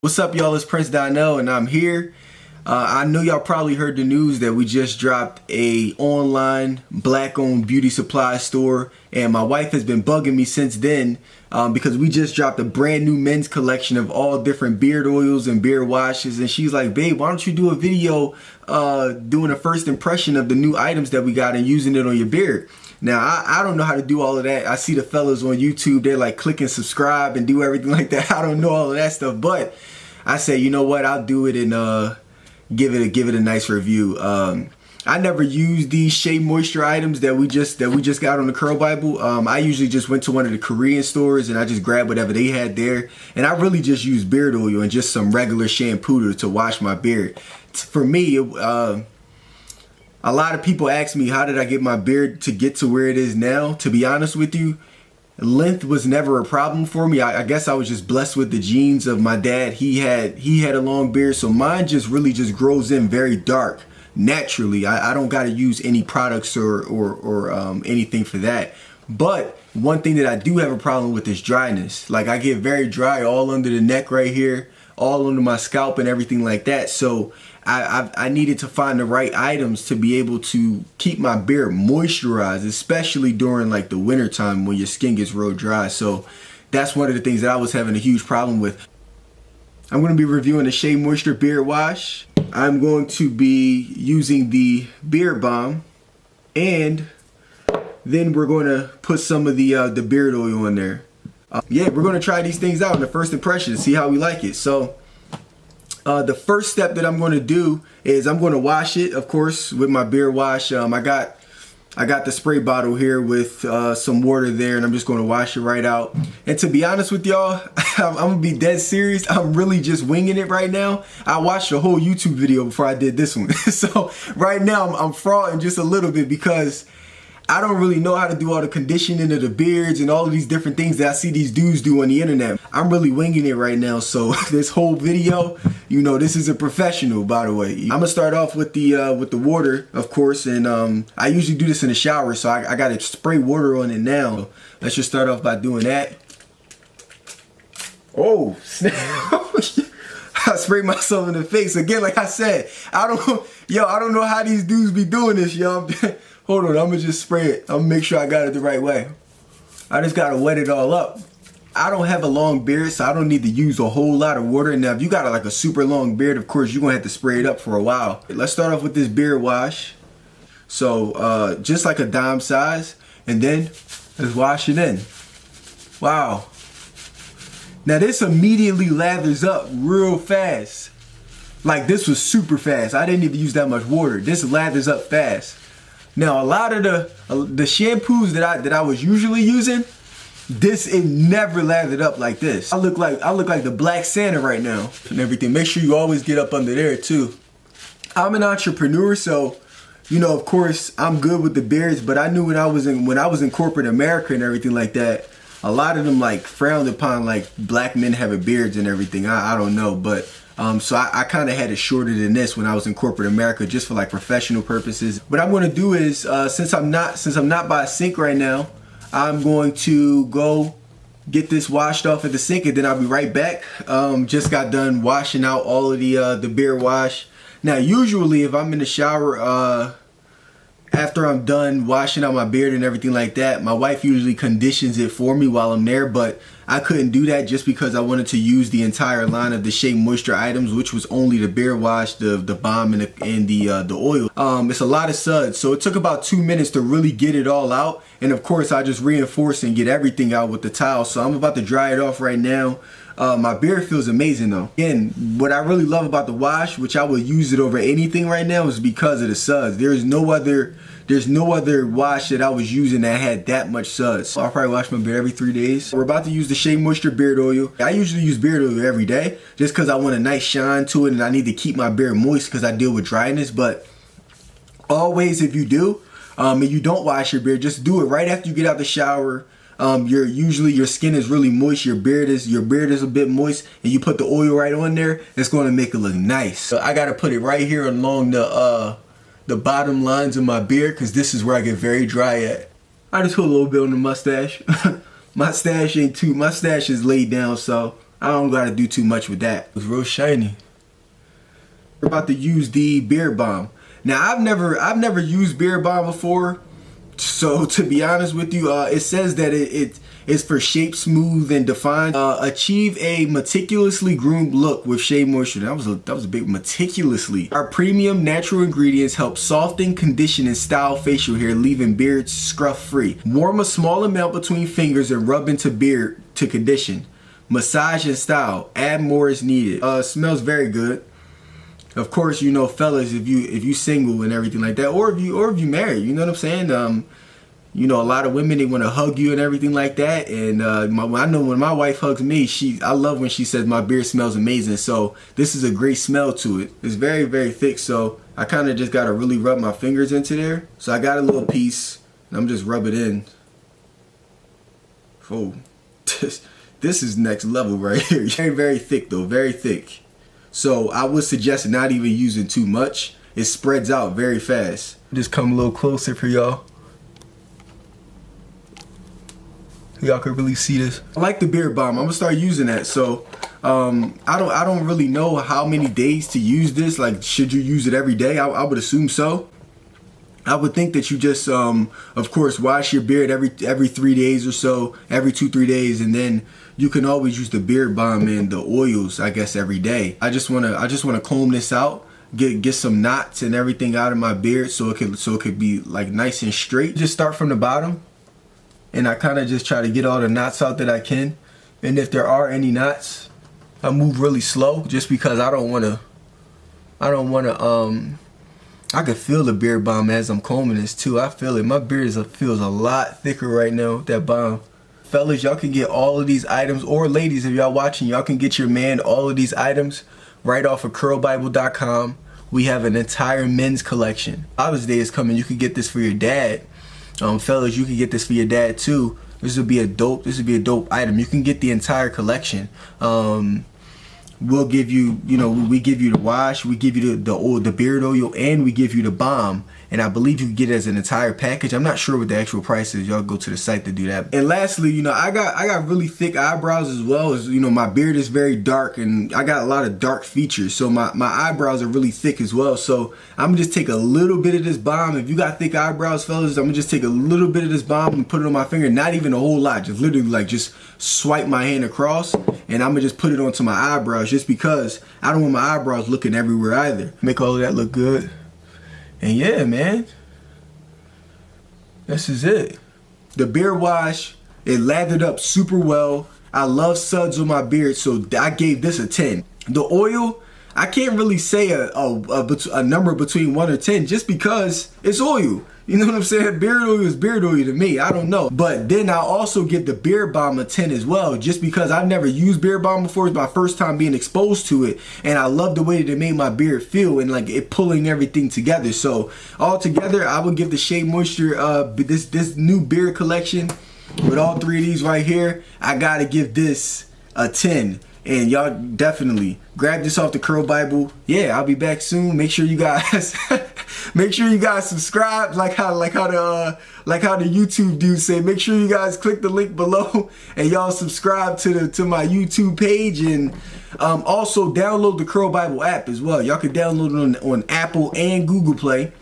What's up, y'all? It's Prince Donnell, and I'm here. I know y'all probably heard the news that we just dropped a online black-owned beauty supply store, and my wife has been bugging me since then because we just dropped a brand new men's collection of all different beard oils and beard washes, and she's like, babe, why don't you do a video doing a first impression of the new items that we got and using it on your beard? Now, I don't know how to do all of that. I see the fellas on YouTube, they're like click and subscribe and do everything like that. I don't know all of that stuff, but I say, you know what, I'll do it and give it a nice review. I never used these Shea moisture items that we just got on the Curl Bible. I usually just went to one of the Korean stores and I just grabbed whatever they had there. And I really just used beard oil and just some regular shampoo to wash my beard. For me, a lot of people ask me, how did I get my beard to get to where it is now? To be honest with you, length was never a problem for me. I guess I was just blessed with the genes of my dad. He had a long beard, so mine just really grows in very dark naturally. I don't got to use any products or anything for that. But one thing that I do have a problem with is dryness. Like, I get very dry all under the neck right here, all under my scalp and everything like that. So I needed to find the right items to be able to keep my beard moisturized, especially during like the winter time when your skin gets real dry. So that's one of the things that I was having a huge problem with. I'm going to be reviewing the Shea Moisture Beard Wash. I'm going to be using the Beard Balm, and then we're going to put some of the beard oil in there. Yeah, we're going to try these things out in the first impression, see how we like it. So the first step that I'm going to do is I'm going to wash it, of course, with my beard wash. I got the spray bottle here with some water there, and I'm just going to wash it right out. And to be honest with y'all, I'm going to be dead serious. I'm really just winging it right now. I watched a whole YouTube video before I did this one. So right now I'm frauding just a little bit because I don't really know how to do all the conditioning of the beards and all of these different things that I see these dudes do on the internet. I'm really winging it right now. So this whole video, you know, this is a professional, by the way. I'm gonna start off with the water, of course, and I usually do this in the shower, so I gotta spray water on it now. Let's just start off by doing that. Oh, snap. I sprayed myself in the face again. Like I said, I don't know how these dudes be doing this, y'all. Hold on, I'm gonna just spray it. I'm gonna make sure I got it the right way. I just gotta wet it all up. I don't have a long beard, so I don't need to use a whole lot of water. Now, if you got like a super long beard, of course, you're gonna have to spray it up for a while. Let's start off with this beard wash. So, just like a dime size, and then let's wash it in. Wow. Now, this immediately lathers up real fast. Like, this was super fast. I didn't even use that much water. This lathers up fast. Now, a lot of the shampoos that I was usually using, it never lathered up like this. I look like the Black Santa right now and everything. Make sure you always get up under there too. I'm an entrepreneur, so you know, of course, I'm good with the beards. But I knew when I was in corporate America and everything like that, a lot of them like frowned upon like black men having beards and everything. I don't know, but. So I kind of had it shorter than this when I was in corporate America, just for like professional purposes. What I'm going to do is, since I'm not by a sink right now, I'm going to go get this washed off at the sink, and then I'll be right back. Just got done washing out all of the beard wash. Now, usually if I'm in the shower, after I'm done washing out my beard and everything like that, my wife usually conditions it for me while I'm there, but I couldn't do that just because I wanted to use the entire line of the Shea Moisture items, which was only the beard wash, the balm, and the oil. It's a lot of suds, so it took about 2 minutes to really get it all out. And of course, I just reinforce and get everything out with the towel. So I'm about to dry it off right now. My beard feels amazing though. Again, what I really love about the wash, which I will use it over anything right now, is because of the suds. There's no other wash that I was using that had that much suds. I'll probably wash my beard every 3 days. We're about to use the Shea Moisture Beard Oil. I usually use beard oil every day just because I want a nice shine to it and I need to keep my beard moist because I deal with dryness. But always, if you do, and you don't wash your beard, just do it right after you get out the shower. Your skin is really moist, your beard is a bit moist, and you put the oil right on there, it's going to make it look nice. So I got to put it right here along the bottom lines of my beard because this is where I get very dry at. I just put a little bit on the mustache. My stash is laid down, so I don't gotta do too much with that. It's real shiny. We're about to use the beard balm. Now I've never used beard balm before, so to be honest with you, it says that it's for shape, smooth, and defined. Achieve a meticulously groomed look with Shea Moisture. That was a big meticulously. Our premium natural ingredients help soften, condition, and style facial hair, leaving beards scruff free. Warm a small amount between fingers and rub into beard to condition. Massage and style. Add more as needed. Smells very good. Of course, you know, fellas, if you single and everything like that, or if you married, you know what I'm saying? You know, a lot of women, they want to hug you and everything like that. And I know when my wife hugs me, I love when she says my beard smells amazing. So this is a great smell to it. It's very, very thick. So I kind of just got to really rub my fingers into there. So I got a little piece and I'm just rub it in. Oh, this is next level right here. Very, very thick though, very thick. So I would suggest not even using too much. It spreads out very fast. Just come a little closer for y'all. Y'all can really see this. I like the beard balm. I'm gonna start using that. So I don't really know how many days to use this. Like, should you use it every day? I would assume so. I would think that you just of course wash your beard every 3 days or so, every 2-3 days, and then you can always use the beard balm and the oils, I guess, every day. I just wanna comb this out, get some knots and everything out of my beard so it could be like nice and straight. Just start from the bottom, and I kind of just try to get all the knots out that I can. And if there are any knots, I move really slow just because I don't wanna I can feel the beard balm as I'm combing this too. I feel it. My beard feels a lot thicker right now with that balm. Fellas, y'all can get all of these items, or ladies, if y'all watching, y'all can get your man all of these items right off of curlbible.com. We have an entire men's collection. Father's Day is coming. You can get this for your dad. Fellas, you can get this for your dad too. This would be a dope item. You can get the entire collection. We'll give you, we give you the wash, we give you the beard oil, and we give you the balm. And I believe you can get it as an entire package. I'm not sure what the actual price is. Y'all go to the site to do that. And lastly, I got really thick eyebrows as well. As my beard is very dark, and I got a lot of dark features. So my eyebrows are really thick as well. So I'm gonna just take a little bit of this balm. If you got thick eyebrows, fellas, I'm gonna just take a little bit of this balm and put it on my finger. Not even a whole lot. Just literally like just swipe my hand across, and I'm gonna just put it onto my eyebrows, just because I don't want my eyebrows looking everywhere either. Make all of that look good. And yeah, man, this is it. The beard wash, it lathered up super well. I love suds on my beard, so I gave this a 10. The oil, I can't really say a number between 1 or 10 just because it's oil. You know what I'm saying? Beard oil is beard oil to me. I don't know. But then I'll also give the beard balm a 10 as well, just because I've never used beard balm before. It's my first time being exposed to it. And I love the way that it made my beard feel and like it pulling everything together. So all together, I would give the Shea Moisture, this new beard collection with all 3 of these right here, I gotta give this a 10. And y'all definitely grab this off the Curl Bible. Yeah, I'll be back soon. Make sure you guys subscribe, like how the YouTube dudes say. Make sure you guys click the link below and y'all subscribe to my YouTube page, and also download the Curl Bible app as well. Y'all can download it on Apple and Google Play.